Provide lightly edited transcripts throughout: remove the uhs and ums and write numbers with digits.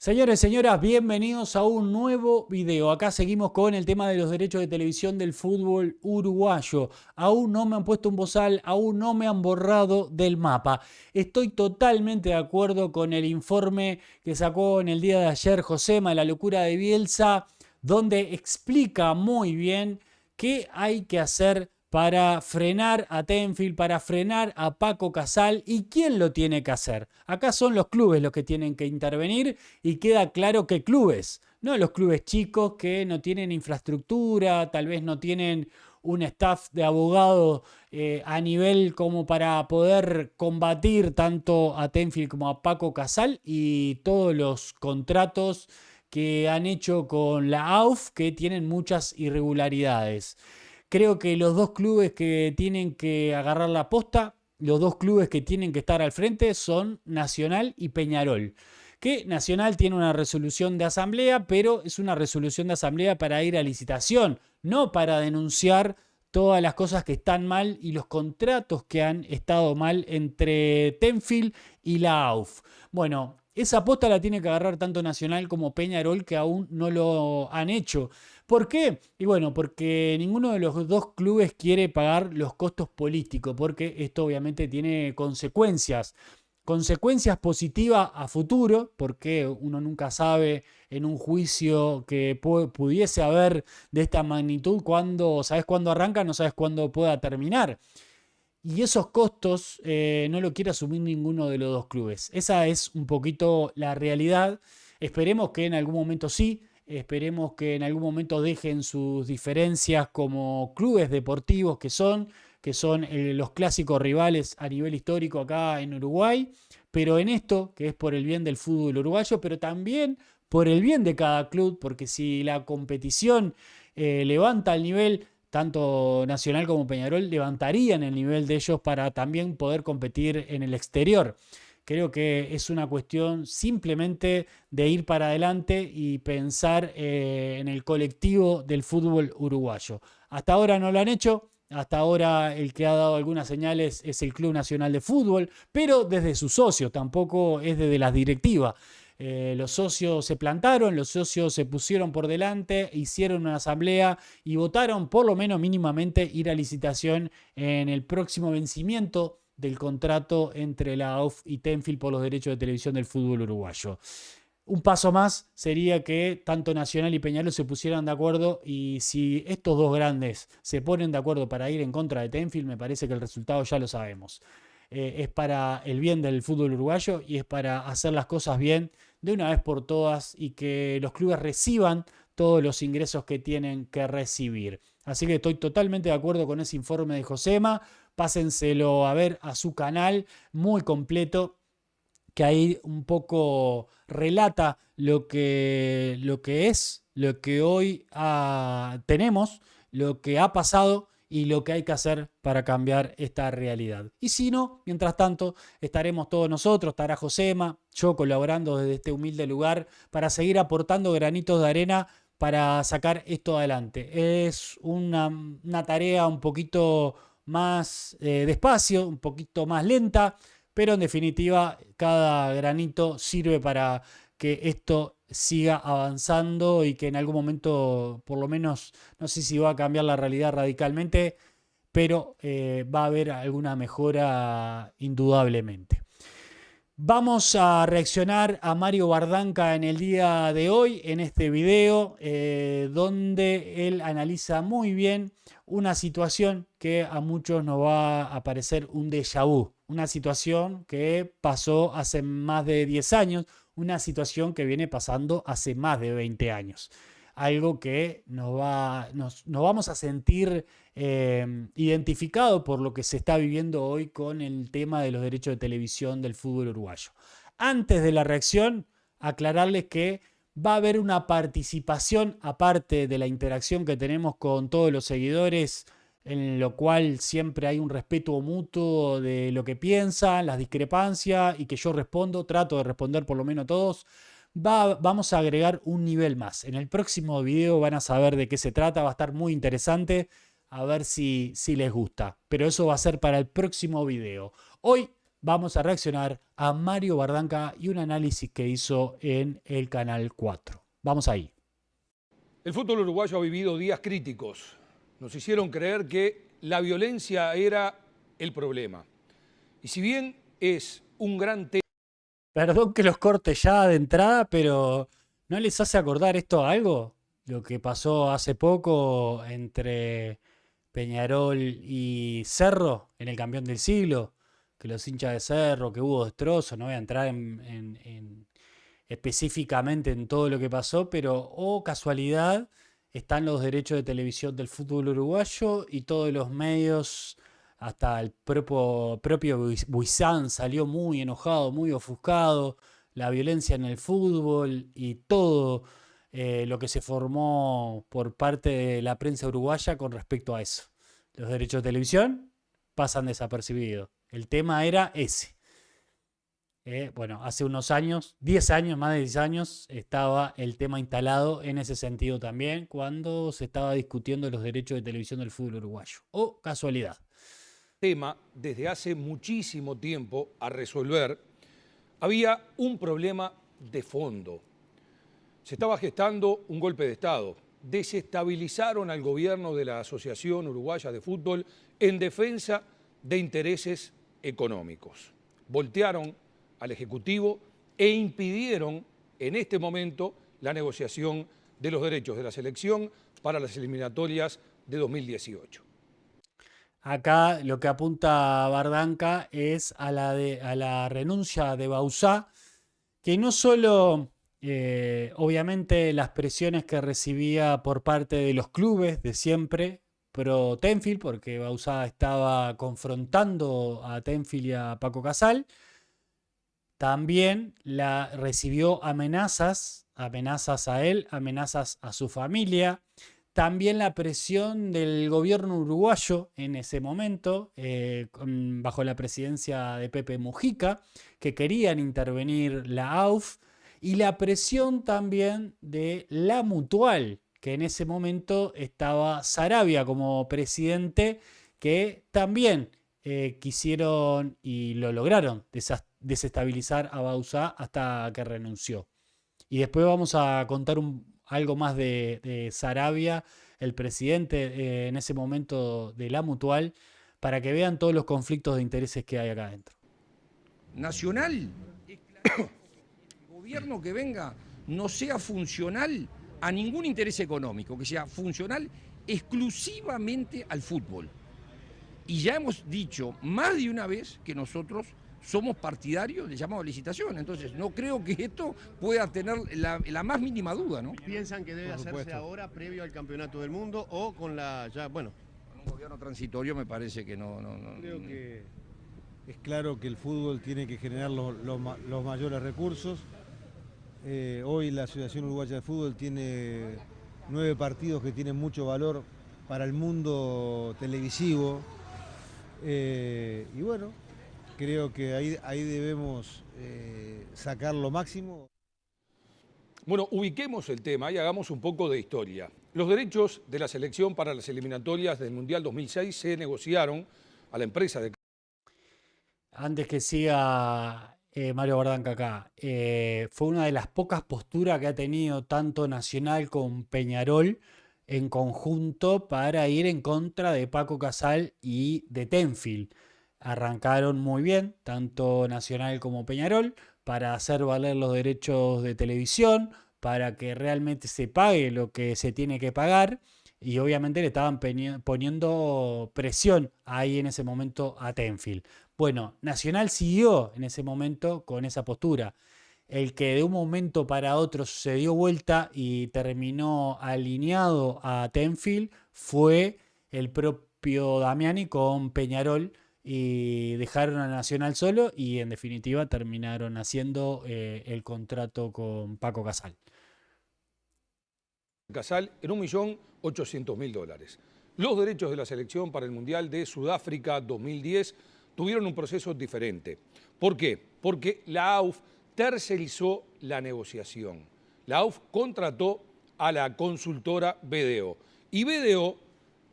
Señores, señoras, bienvenidos a un nuevo video. Acá seguimos con el tema de los derechos de televisión del fútbol uruguayo. Aún no me han puesto un bozal, aún no me han borrado del mapa. Estoy totalmente de acuerdo con el informe que sacó en el día de ayer Josema, La locura de Bielsa, donde explica muy bien qué hay que hacer para frenar a Tenfield, para frenar a Paco Casal y quién lo tiene que hacer. Acá son los clubes los que tienen que intervenir y queda claro que clubes, no los clubes chicos que no tienen infraestructura, tal vez no tienen un staff de abogados a nivel como para poder combatir tanto a Tenfield como a Paco Casal y todos los contratos que han hecho con la AUF que tienen muchas irregularidades. Creo que los dos clubes que tienen que agarrar la posta, los dos clubes que tienen que estar al frente son Nacional y Peñarol. Que Nacional tiene una resolución de asamblea, pero es una resolución de asamblea para ir a licitación, no para denunciar todas las cosas que están mal y los contratos que han estado mal entre Tenfield y la AUF. Bueno, esa aposta la tiene que agarrar tanto Nacional como Peñarol, que aún no lo han hecho. ¿Por qué? Y bueno, porque ninguno de los dos clubes quiere pagar los costos políticos, porque esto obviamente tiene consecuencias. Consecuencias positivas a futuro, porque uno nunca sabe en un juicio que pudiese haber de esta magnitud, cuando sabes cuándo arranca, no sabes cuándo pueda terminar. Y esos costos no lo quiere asumir ninguno de los dos clubes. Esa es un poquito la realidad. Esperemos que en algún momento sí. Esperemos que en algún momento dejen sus diferencias como clubes deportivos que son los clásicos rivales a nivel histórico acá en Uruguay. Pero en esto, que es por el bien del fútbol uruguayo, pero también por el bien de cada club, porque si la competición levanta el nivel, tanto Nacional como Peñarol levantarían el nivel de ellos para también poder competir en el exterior. Creo que es una cuestión simplemente de ir para adelante y pensar en el colectivo del fútbol uruguayo. Hasta ahora no lo han hecho. Hasta ahora el que ha dado algunas señales es el Club Nacional de Fútbol, pero desde sus socios, tampoco es desde las directivas. Los socios se plantaron, los socios se pusieron por delante, hicieron una asamblea y votaron por lo menos mínimamente ir a licitación en el próximo vencimiento del contrato entre la AUF y Tenfield por los derechos de televisión del fútbol uruguayo. Un paso más sería que tanto Nacional y Peñarol se pusieran de acuerdo, y si estos dos grandes se ponen de acuerdo para ir en contra de Tenfield, me parece que el resultado ya lo sabemos. Es para el bien del fútbol uruguayo y es para hacer las cosas bien de una vez por todas y que los clubes reciban todos los ingresos que tienen que recibir. Así que estoy totalmente de acuerdo con ese informe de Josema. Pásenselo a ver a su canal, muy completo, que ahí un poco relata lo que hoy tenemos, lo que ha pasado y lo que hay que hacer para cambiar esta realidad. Y si no, mientras tanto, estaremos todos nosotros, estará Josema, yo colaborando desde este humilde lugar para seguir aportando granitos de arena para sacar esto adelante. Es una tarea un poquito más despacio, un poquito más lenta, pero en definitiva cada granito sirve para que esto siga avanzando y que en algún momento, por lo menos, no sé si va a cambiar la realidad radicalmente, pero va a haber alguna mejora indudablemente. Vamos a reaccionar a Mario Bardanca en el día de hoy, en este video, donde él analiza muy bien una situación que a muchos nos va a parecer un déjà vu, una situación que pasó hace más de 10 años, una situación que viene pasando hace más de 20 años. Algo que nos vamos a sentir identificado por lo que se está viviendo hoy con el tema de los derechos de televisión del fútbol uruguayo. Antes de la reacción, aclararles que va a haber una participación aparte de la interacción que tenemos con todos los seguidores, en lo cual siempre hay un respeto mutuo de lo que piensan, las discrepancias, y que yo respondo, trato de responder por lo menos a todos. Vamos a agregar un nivel más. En el próximo video van a saber de qué se trata, va a estar muy interesante, a ver si les gusta. Pero eso va a ser para el próximo video. Hoy vamos a reaccionar a Mario Bardanca y un análisis que hizo en el Canal 4. Vamos ahí. El fútbol uruguayo ha vivido días críticos. Nos hicieron creer que la violencia era el problema. Y si bien es un gran tema... Perdón que los corte ya de entrada, pero ¿no les hace acordar esto a algo? Lo que pasó hace poco entre Peñarol y Cerro en el campeón del siglo, que los hinchas de Cerro, que hubo destrozos, no voy a entrar específicamente en todo lo que pasó, pero casualidad, están los derechos de televisión del fútbol uruguayo y todos los medios, hasta el propio Buizán salió muy enojado, muy ofuscado, la violencia en el fútbol y todo lo que se formó por parte de la prensa uruguaya con respecto a eso. Los derechos de televisión pasan desapercibidos. El tema era ese. Bueno, hace unos años, 10 años, más de 10 años, estaba el tema instalado en ese sentido también, cuando se estaba discutiendo los derechos de televisión del fútbol uruguayo. O casualidad. Tema desde hace muchísimo tiempo a resolver, había un problema de fondo. Se estaba gestando un golpe de Estado. Desestabilizaron al gobierno de la Asociación Uruguaya de Fútbol en defensa de intereses económicos. Voltearon al Ejecutivo e impidieron en este momento la negociación de los derechos de la selección para las eliminatorias de 2018. Acá lo que apunta Bardanca es a la renuncia de Bauzá, que no solo, obviamente, las presiones que recibía por parte de los clubes de siempre, pro Tenfield, porque Bauzá estaba confrontando a Tenfield y a Paco Casal, también recibió amenazas a él, amenazas a su familia. También la presión del gobierno uruguayo en ese momento, bajo la presidencia de Pepe Mujica, que querían intervenir la AUF, y la presión también de la Mutual, que en ese momento estaba Saravia como presidente, que también quisieron y lo lograron desestabilizar a Bauzá hasta que renunció. Y después vamos a contar algo más de Saravia, el presidente en ese momento de la Mutual, para que vean todos los conflictos de intereses que hay acá adentro. Nacional, es claro que el gobierno que venga no sea funcional a ningún interés económico, que sea funcional exclusivamente al fútbol. Y ya hemos dicho más de una vez que nosotros somos partidarios del llamado a licitación. Entonces, no creo que esto pueda tener la más mínima duda, ¿no? ¿Piensan que debe hacerse ahora, previo al Campeonato del Mundo, o con la ya, bueno? Con un gobierno transitorio me parece que no. Creo que es claro que el fútbol tiene que generar los mayores recursos. Hoy la Asociación Uruguaya de Fútbol tiene 9 partidos que tienen mucho valor para el mundo televisivo. Y bueno, creo que ahí debemos sacar lo máximo. Bueno, ubiquemos el tema y hagamos un poco de historia. Los derechos de la selección para las eliminatorias del Mundial 2006 se negociaron a la empresa de... Antes que siga Mario Bardanca acá, fue una de las pocas posturas que ha tenido tanto Nacional con Peñarol en conjunto para ir en contra de Paco Casal y de Tenfield. Arrancaron muy bien, tanto Nacional como Peñarol, para hacer valer los derechos de televisión, para que realmente se pague lo que se tiene que pagar, y obviamente le estaban poniendo presión ahí en ese momento a Tenfield. Bueno, Nacional siguió en ese momento con esa postura. El que de un momento para otro se dio vuelta y terminó alineado a Tenfield fue el propio Damiani con Peñarol, y dejaron a Nacional solo y en definitiva terminaron haciendo el contrato con Paco Casal. Casal en $1.800.000. Los derechos de la selección para el Mundial de Sudáfrica 2010 tuvieron un proceso diferente. ¿Por qué? Porque la AUF tercerizó la negociación. La AUF contrató a la consultora BDO y BDO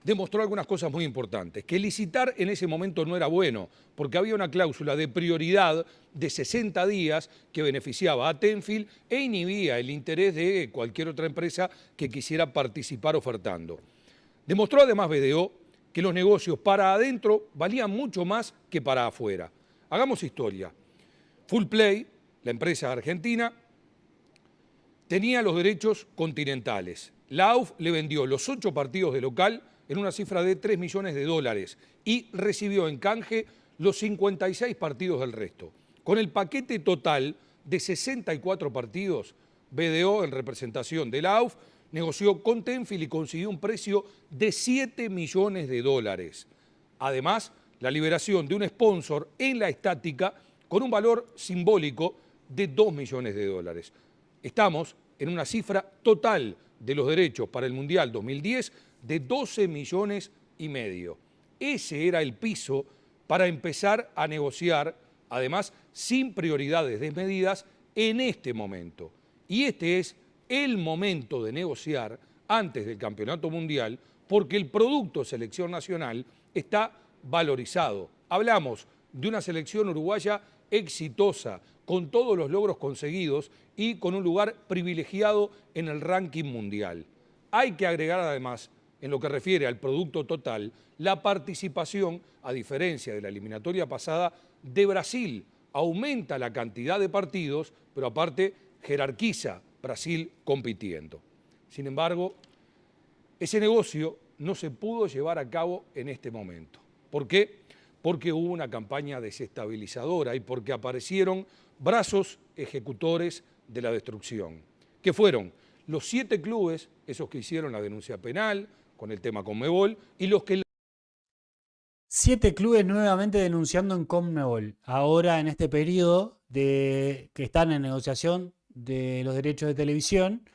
demostró algunas cosas muy importantes. Que licitar en ese momento no era bueno, porque había una cláusula de prioridad de 60 días que beneficiaba a Tenfield e inhibía el interés de cualquier otra empresa que quisiera participar ofertando. Demostró además BDO que los negocios para adentro valían mucho más que para afuera. Hagamos historia. Full Play, la empresa argentina, tenía los derechos continentales. La AUF le vendió los 8 partidos de local en una cifra de 3 millones de dólares y recibió en canje los 56 partidos del resto. Con el paquete total de 64 partidos, BDO, en representación de la AUF, negoció con Tenfield y consiguió un precio de 7 millones de dólares. Además, la liberación de un sponsor en la estática con un valor simbólico de 2 millones de dólares. Estamos en una cifra total de los derechos para el Mundial 2010 de 12 millones y medio. Ese era el piso para empezar a negociar, además sin prioridades desmedidas en este momento. Y este es el momento de negociar antes del Campeonato Mundial porque el producto selección nacional está valorizado. Hablamos de una selección uruguaya exitosa, con todos los logros conseguidos y con un lugar privilegiado en el ranking mundial. Hay que agregar además, en lo que refiere al producto total, la participación, a diferencia de la eliminatoria pasada, de Brasil. Aumenta la cantidad de partidos, pero aparte jerarquiza Brasil compitiendo. Sin embargo, ese negocio no se pudo llevar a cabo en este momento. ¿Por qué? Porque hubo una campaña desestabilizadora y porque aparecieron brazos ejecutores de la destrucción, que fueron los 7 clubes, esos que hicieron la denuncia penal con el tema Conmebol, y los que... 7 clubes nuevamente denunciando en Conmebol. Ahora en este periodo que están en negociación de los derechos de televisión,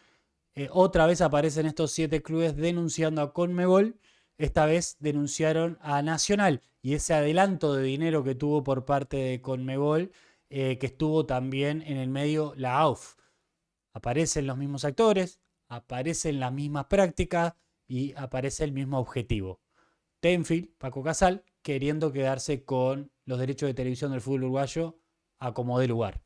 otra vez aparecen estos 7 clubes denunciando a Conmebol. Esta vez denunciaron a Nacional y ese adelanto de dinero que tuvo por parte de Conmebol, que estuvo también en el medio la AUF. Aparecen los mismos actores, aparecen las mismas prácticas y aparece el mismo objetivo. Tenfield, Paco Casal, queriendo quedarse con los derechos de televisión del fútbol uruguayo a como dé lugar.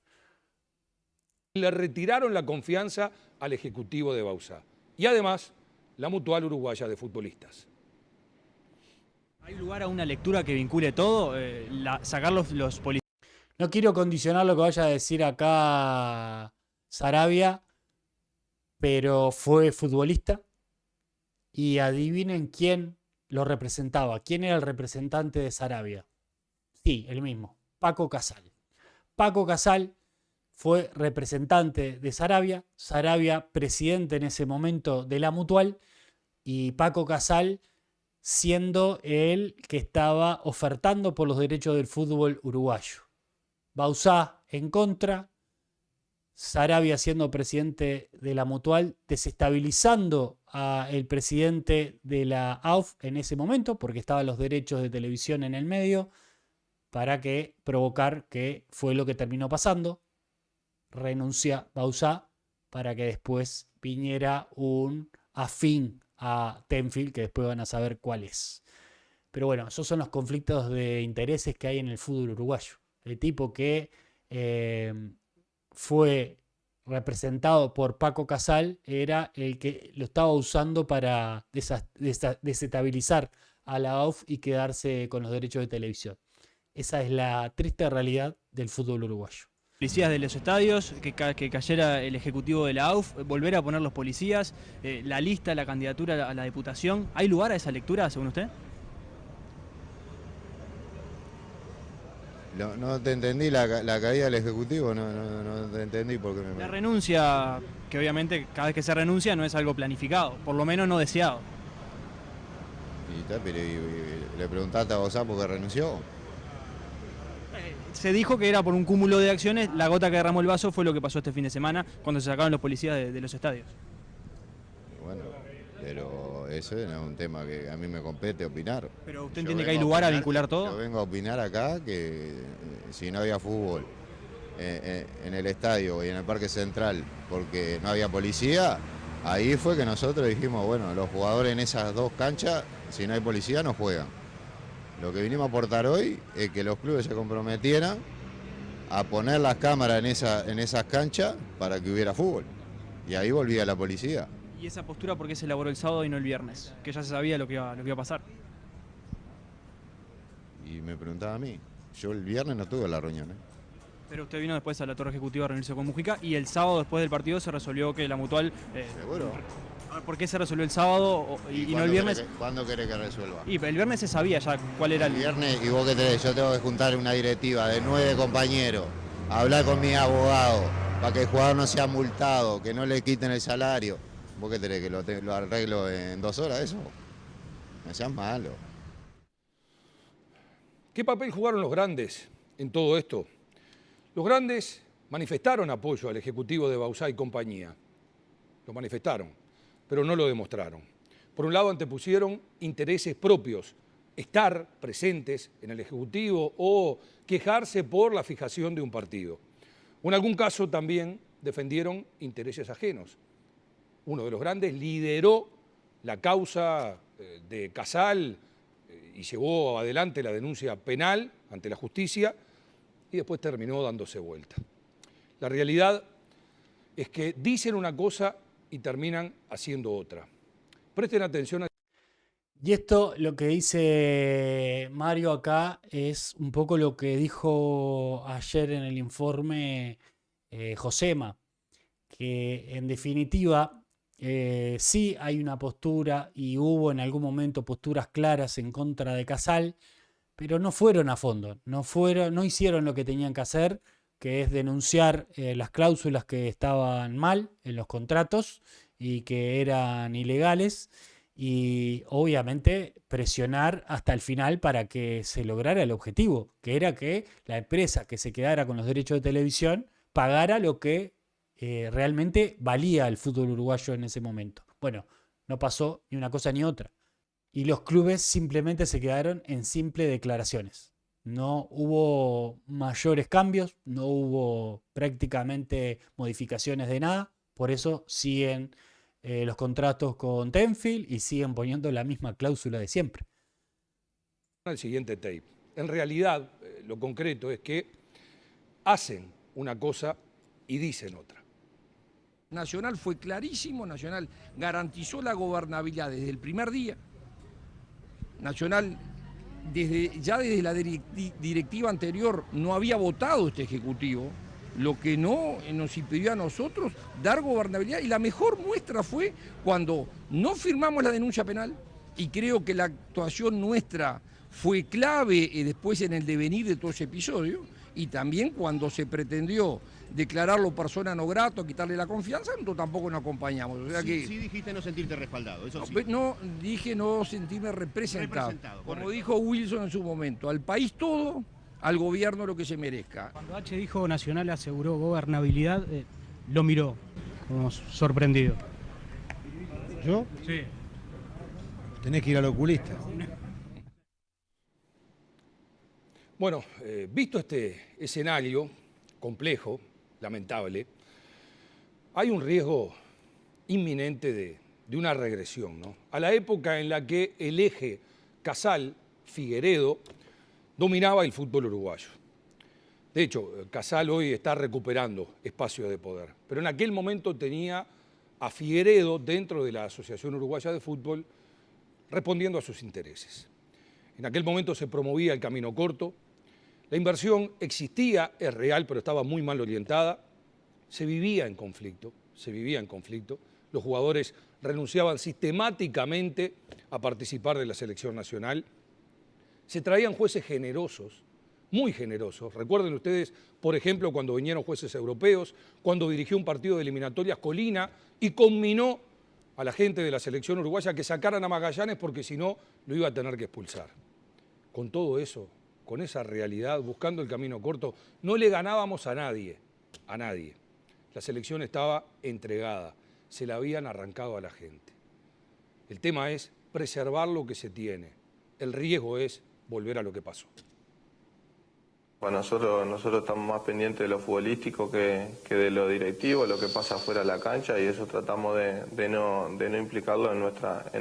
Le retiraron la confianza al ejecutivo de Bauzá y además la Mutual Uruguaya de Futbolistas. ¿Hay lugar a una lectura que vincule todo? Sacar los policías. No quiero condicionar lo que vaya a decir acá Sarabia, pero fue futbolista y adivinen quién lo representaba. ¿Quién era el representante de Sarabia? Sí, el mismo, Paco Casal. Paco Casal fue representante de Sarabia, Sarabia presidente en ese momento de la Mutual y Paco Casal siendo el que estaba ofertando por los derechos del fútbol uruguayo. Bauzá en contra, Sarabia siendo presidente de la Mutual, desestabilizando al presidente de la AUF en ese momento, porque estaban los derechos de televisión en el medio, para que provocar que fue lo que terminó pasando. Renuncia Bauzá para que después viniera un afín a Tenfield, que después van a saber cuál es. Pero bueno, esos son los conflictos de intereses que hay en el fútbol uruguayo. El tipo que fue representado por Paco Casal era el que lo estaba usando para desestabilizar a la AUF y quedarse con los derechos de televisión. Esa es la triste realidad del fútbol uruguayo. Policías de los estadios, que cayera el ejecutivo de la AUF, volver a poner los policías, la lista, la candidatura a la diputación. ¿Hay lugar a esa lectura, según usted? No te entendí la caída del Ejecutivo, no te entendí porque La renuncia, que obviamente cada vez que se renuncia no es algo planificado, por lo menos no deseado. Y le preguntaste a Bauzá por qué renunció. Se dijo que era por un cúmulo de acciones, la gota que derramó el vaso fue lo que pasó este fin de semana cuando se sacaron los policías de los estadios. Bueno, pero eso no es un tema que a mí me compete opinar. ¿Pero usted entiende que hay lugar a vincular todo? Yo vengo a opinar acá que si no había fútbol en el estadio y en el Parque Central porque no había policía, ahí fue que nosotros dijimos, bueno, los jugadores en esas dos canchas Si no hay policía, no juegan. Lo que vinimos a aportar hoy es que los clubes se comprometieran a poner las cámaras en esas canchas para que hubiera fútbol. Y ahí volvía la policía. ¿Y esa postura por qué se elaboró el sábado y no el viernes? Que ya se sabía lo que iba a pasar. Y me preguntaba a mí. Yo el viernes no tuve la reunión, ¿eh? Pero usted vino después a la Torre Ejecutiva a reunirse con Mujica y el sábado después del partido se resolvió que la Mutual... ¿Seguro? ¿Por qué se resolvió el sábado y no el viernes? ¿Cuándo querés que resuelva? Y el viernes se sabía ya cuál era El viernes, y vos qué tenés, yo tengo que juntar una directiva de 9 compañeros, hablar con mi abogado, para que el jugador no sea multado, que no le quiten el salario. ¿Vos qué tenés, que lo arreglo en 2 horas eso? No seas malo. ¿Qué papel jugaron los grandes en todo esto? Los grandes manifestaron apoyo al ejecutivo de Bauzá y compañía. Lo manifestaron, pero no lo demostraron. Por un lado, antepusieron intereses propios, estar presentes en el ejecutivo o quejarse por la fijación de un partido. O en algún caso también defendieron intereses ajenos. Uno de los grandes lideró la causa de Casal y llevó adelante la denuncia penal ante la justicia y después terminó dándose vuelta. La realidad es que dicen una cosa y terminan haciendo otra. Presten atención a... Y esto, lo que dice Mario acá, es un poco lo que dijo ayer en el informe Josema, que en definitiva sí hay una postura y hubo en algún momento posturas claras en contra de Casal, pero no fueron a fondo, no hicieron lo que tenían que hacer, que es denunciar las cláusulas que estaban mal en los contratos y que eran ilegales y obviamente presionar hasta el final para que se lograra el objetivo, que era que la empresa que se quedara con los derechos de televisión pagara lo que realmente valía el fútbol uruguayo en ese momento. Bueno, no pasó ni una cosa ni otra. Y los clubes simplemente se quedaron en simples declaraciones. No hubo mayores cambios, no hubo prácticamente modificaciones de nada. Por eso siguen los contratos con Tenfield y siguen poniendo la misma cláusula de siempre. El siguiente tape. En realidad, lo concreto es que hacen una cosa y dicen otra. Nacional fue clarísimo, Nacional garantizó la gobernabilidad desde el primer día. Nacional, desde la directiva anterior, no había votado este Ejecutivo, lo que no nos impidió a nosotros dar gobernabilidad. Y la mejor muestra fue cuando no firmamos la denuncia penal, y creo que la actuación nuestra fue clave después en el devenir de todo ese episodio, y también cuando se pretendió declararlo persona no grata, quitarle la confianza, nosotros tampoco nos acompañamos. O sea que, sí dijiste no sentirte respaldado, eso sí. No, dije no sentirme representado. Como dijo Wilson en su momento, al país todo, al gobierno lo que se merezca. Cuando H dijo Nacional aseguró gobernabilidad, lo miró como sorprendido. ¿Yo? Sí. Tenés que ir al oculista. Bueno, visto este escenario complejo, lamentable, hay un riesgo inminente de una regresión, ¿no? A la época en la que el eje Casal-Figueredo dominaba el fútbol uruguayo. De hecho, Casal hoy está recuperando espacio de poder, pero en aquel momento tenía a Figueredo dentro de la Asociación Uruguaya de Fútbol respondiendo a sus intereses. En aquel momento se promovía el camino corto, la inversión existía, es real, pero estaba muy mal orientada, se vivía en conflicto, los jugadores renunciaban sistemáticamente a participar de la selección nacional, se traían jueces generosos, muy generosos. Recuerden ustedes, por ejemplo, cuando vinieron jueces europeos, cuando dirigió un partido de eliminatorias Colina y conminó a la gente de la selección uruguaya que sacaran a Magallanes porque si no lo iba a tener que expulsar. Con todo eso, con esa realidad, buscando el camino corto, no le ganábamos a nadie, a nadie. La selección estaba entregada, se la habían arrancado a la gente. El tema es preservar lo que se tiene, el riesgo es volver a lo que pasó. Bueno, nosotros estamos más pendientes de lo futbolístico que de lo directivo, lo que pasa fuera de la cancha, y eso tratamos de no implicarlo en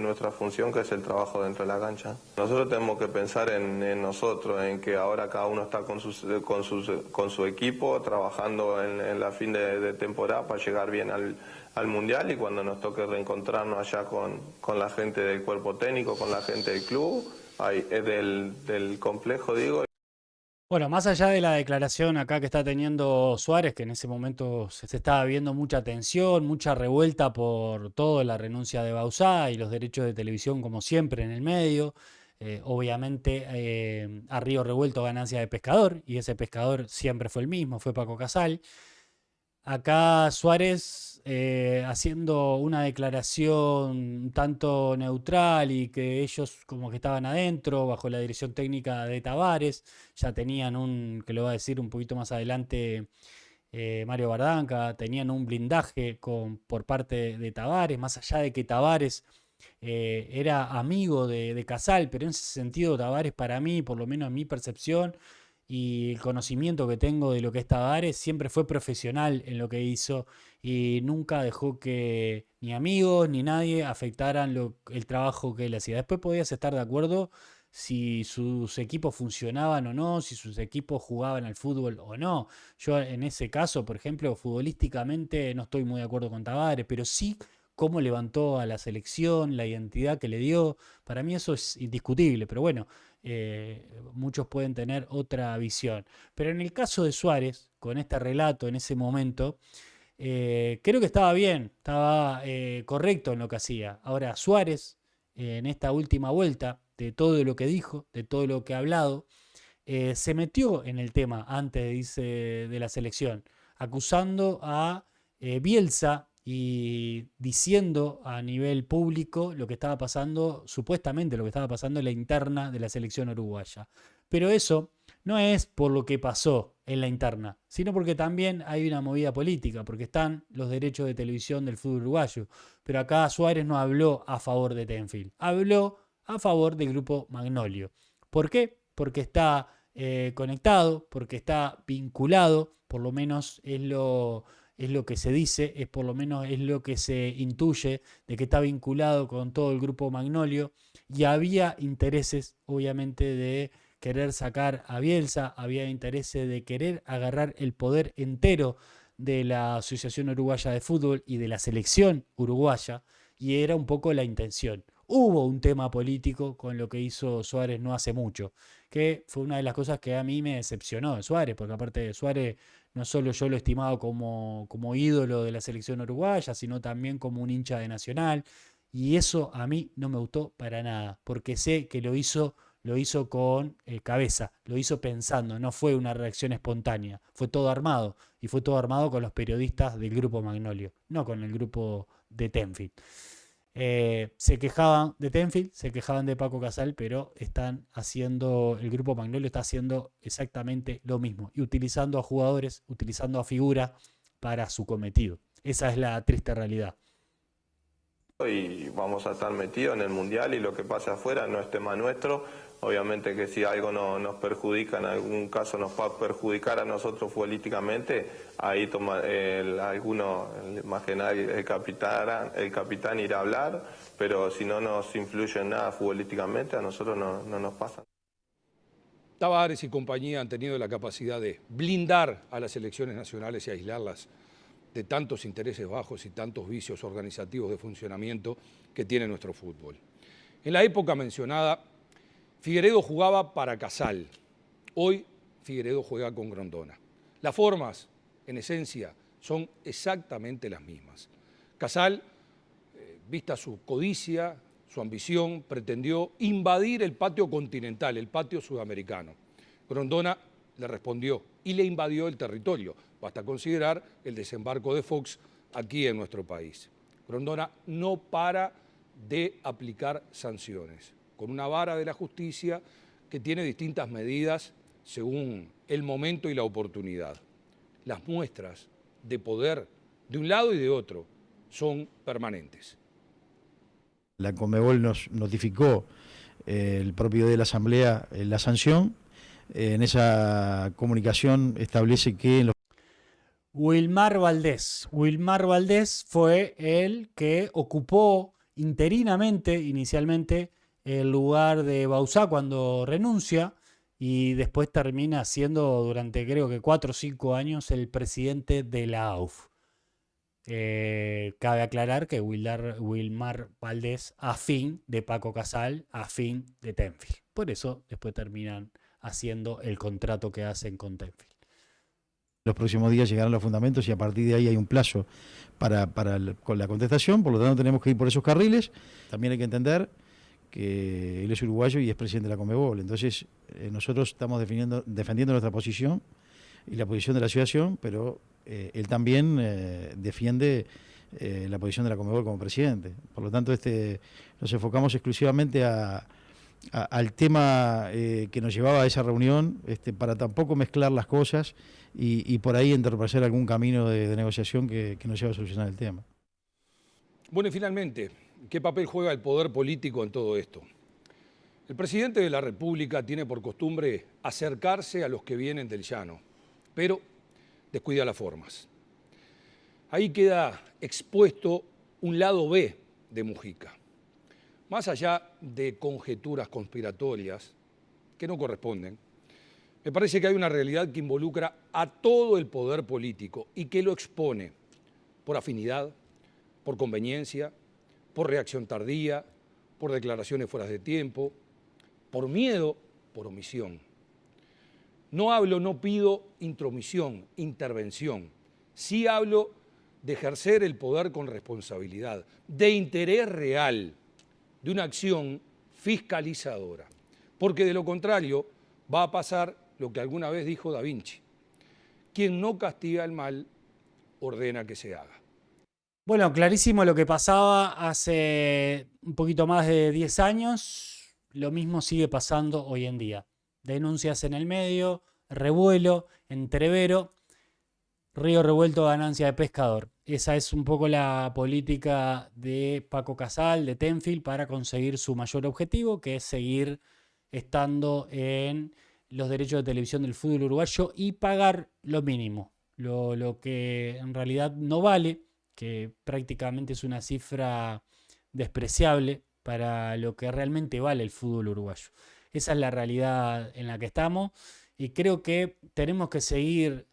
nuestra función, que es el trabajo dentro de la cancha. Nosotros tenemos que pensar en nosotros, en que ahora cada uno está con su equipo, trabajando en la fin de temporada para llegar bien al Mundial, y cuando nos toque reencontrarnos allá con la gente del cuerpo técnico, con la gente del club, del complejo, digo. Bueno, más allá de la declaración acá que está teniendo Suárez, que en ese momento se estaba viendo mucha tensión, mucha revuelta por todo, la renuncia de Bauzá y los derechos de televisión como siempre en el medio. Obviamente a río revuelto ganancia de pescador, y ese pescador siempre fue el mismo, fue Paco Casal. Acá Suárez haciendo una declaración un tanto neutral, y que ellos como que estaban adentro, bajo la dirección técnica de Tavares, ya tenían que lo va a decir un poquito más adelante Mario Bardanca, tenían un blindaje por parte de Tavares, más allá de que Tavares era amigo de Casal, pero en ese sentido Tavares, para mí, por lo menos en mi percepción, y el conocimiento que tengo de lo que es Tavares, siempre fue profesional en lo que hizo, y nunca dejó que ni amigos ni nadie afectaran el trabajo que él hacía. Después podías estar de acuerdo si sus equipos funcionaban o no, si sus equipos jugaban al fútbol o no. Yo en ese caso, por ejemplo, futbolísticamente no estoy muy de acuerdo con Tavares, pero sí cómo levantó a la selección, la identidad que le dio. Para mí eso es indiscutible, pero bueno, muchos pueden tener otra visión. Pero en el caso de Suárez, con este relato en ese momento, creo que estaba bien, estaba correcto en lo que hacía. Ahora, Suárez, en esta última vuelta, de todo lo que dijo, de todo lo que ha hablado, se metió en el tema antes de irse de la selección, acusando a Bielsa y diciendo a nivel público lo que estaba pasando, supuestamente lo que estaba pasando en la interna de la selección uruguaya. Pero eso no es por lo que pasó en la interna, sino porque también hay una movida política, porque están los derechos de televisión del fútbol uruguayo. Pero acá Suárez no habló a favor de Tenfield, habló a favor del grupo Magnolio. ¿Por qué? Porque está conectado, porque está vinculado, por lo menos es lo que se dice, por lo menos es lo que se intuye, de que está vinculado con todo el grupo Magnolio, y había intereses, obviamente, de querer sacar a Bielsa, había intereses de querer agarrar el poder entero de la Asociación Uruguaya de Fútbol y de la selección uruguaya, y era un poco la intención. Hubo un tema político con lo que hizo Suárez no hace mucho, que fue una de las cosas que a mí me decepcionó de Suárez, porque aparte de Suárez, no solo yo lo estimaba como ídolo de la selección uruguaya, sino también como un hincha de Nacional, y eso a mí no me gustó para nada, porque sé que lo hizo con cabeza, lo hizo pensando, no fue una reacción espontánea, fue todo armado, y fue todo armado con los periodistas del grupo Magnolio, no con el grupo de Tenfield. Se quejaban de Tenfield, se quejaban de Paco Casal, pero el grupo Magnolio está haciendo exactamente lo mismo, y utilizando a jugadores, utilizando a figuras para su cometido. Esa es la triste realidad. Y vamos a estar metidos en el Mundial, y lo que pase afuera no es tema nuestro. Obviamente que si algo nos perjudica, en algún caso nos va a perjudicar a nosotros futbolísticamente, ahí alguno, más que nada el capitán irá a hablar, pero si no nos influye en nada futbolísticamente, a nosotros no nos pasa. Tavares y compañía han tenido la capacidad de blindar a las selecciones nacionales y aislarlas de tantos intereses bajos y tantos vicios organizativos de funcionamiento que tiene nuestro fútbol. En la época mencionada, Figueiredo jugaba para Casal. Hoy Figueiredo juega con Grondona. Las formas, en esencia, son exactamente las mismas. Casal, vista su codicia, su ambición, pretendió invadir el patio continental, el patio sudamericano. Grondona le respondió y le invadió el territorio. Basta considerar el desembarco de Fox aquí en nuestro país. Grondona no para de aplicar sanciones, con una vara de la justicia que tiene distintas medidas según el momento y la oportunidad. Las muestras de poder de un lado y de otro son permanentes. La Conmebol nos notificó el propio de la Asamblea la sanción. en esa comunicación establece que en los Wilmar Valdés. Wilmar Valdés fue el que ocupó inicialmente, el lugar de Bauzá cuando renuncia y después termina siendo durante creo que 4 o 5 años el presidente de la AUF. Cabe aclarar que Wilmar Valdés, afín de Paco Casal, afín de Tenfield. Por eso después terminan haciendo el contrato que hacen con Tenfield. Los próximos días llegarán los fundamentos y a partir de ahí hay un plazo con la contestación, por lo tanto tenemos que ir por esos carriles. También hay que entender que él es uruguayo y es presidente de la Conmebol, entonces nosotros estamos defendiendo nuestra posición y la posición de la asociación, pero él también defiende la posición de la Conmebol como presidente. Por lo tanto, nos enfocamos exclusivamente al tema que nos llevaba a esa reunión, para tampoco mezclar las cosas y por ahí entorpecer algún camino de negociación que nos lleve a solucionar el tema. Bueno, y finalmente, ¿qué papel juega el poder político en todo esto? El presidente de la República tiene por costumbre acercarse a los que vienen del llano, pero descuida las formas. Ahí queda expuesto un lado B de Mujica. Más allá de conjeturas conspiratorias que no corresponden, me parece que hay una realidad que involucra a todo el poder político y que lo expone por afinidad, por conveniencia, por reacción tardía, por declaraciones fuera de tiempo, por miedo, por omisión. No pido intromisión, intervención. Sí hablo de ejercer el poder con responsabilidad, de interés real, de una acción fiscalizadora. Porque de lo contrario va a pasar lo que alguna vez dijo Da Vinci: quien no castiga el mal, ordena que se haga. Bueno, clarísimo lo que pasaba hace un poquito más de 10 años. Lo mismo sigue pasando hoy en día. Denuncias en el medio, revuelo, entrevero, río revuelto, ganancia de pescador. Esa es un poco la política de Paco Casal, de Tenfield, para conseguir su mayor objetivo, que es seguir estando en los derechos de televisión del fútbol uruguayo y pagar lo mínimo, lo que en realidad no vale, que prácticamente es una cifra despreciable para lo que realmente vale el fútbol uruguayo. Esa es la realidad en la que estamos y creo que tenemos que seguir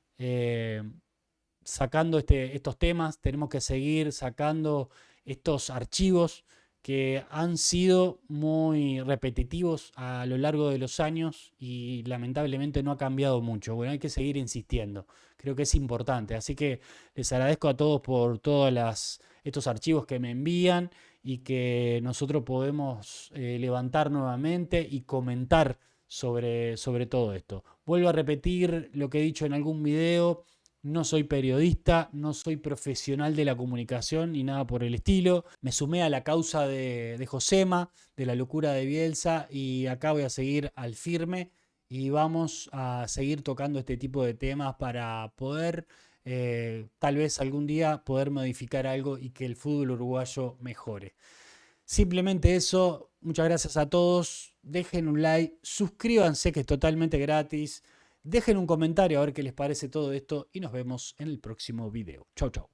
sacando estos temas, tenemos que seguir sacando estos archivos que han sido muy repetitivos a lo largo de los años y lamentablemente no ha cambiado mucho. Bueno, hay que seguir insistiendo, creo que es importante. Así que les agradezco a todos por todos estos archivos que me envían y que nosotros podemos levantar nuevamente y comentar sobre todo esto. Vuelvo a repetir lo que he dicho en algún video. No soy periodista, no soy profesional de la comunicación ni nada por el estilo. Me sumé a la causa de Josema, de la locura de Bielsa, y acá voy a seguir al firme y vamos a seguir tocando este tipo de temas para poder, tal vez algún día, poder modificar algo y que el fútbol uruguayo mejore. Simplemente eso. Muchas gracias a todos. Dejen un like, suscríbanse, que es totalmente gratis. Dejen un comentario a ver qué les parece todo esto y nos vemos en el próximo video. Chau, chau.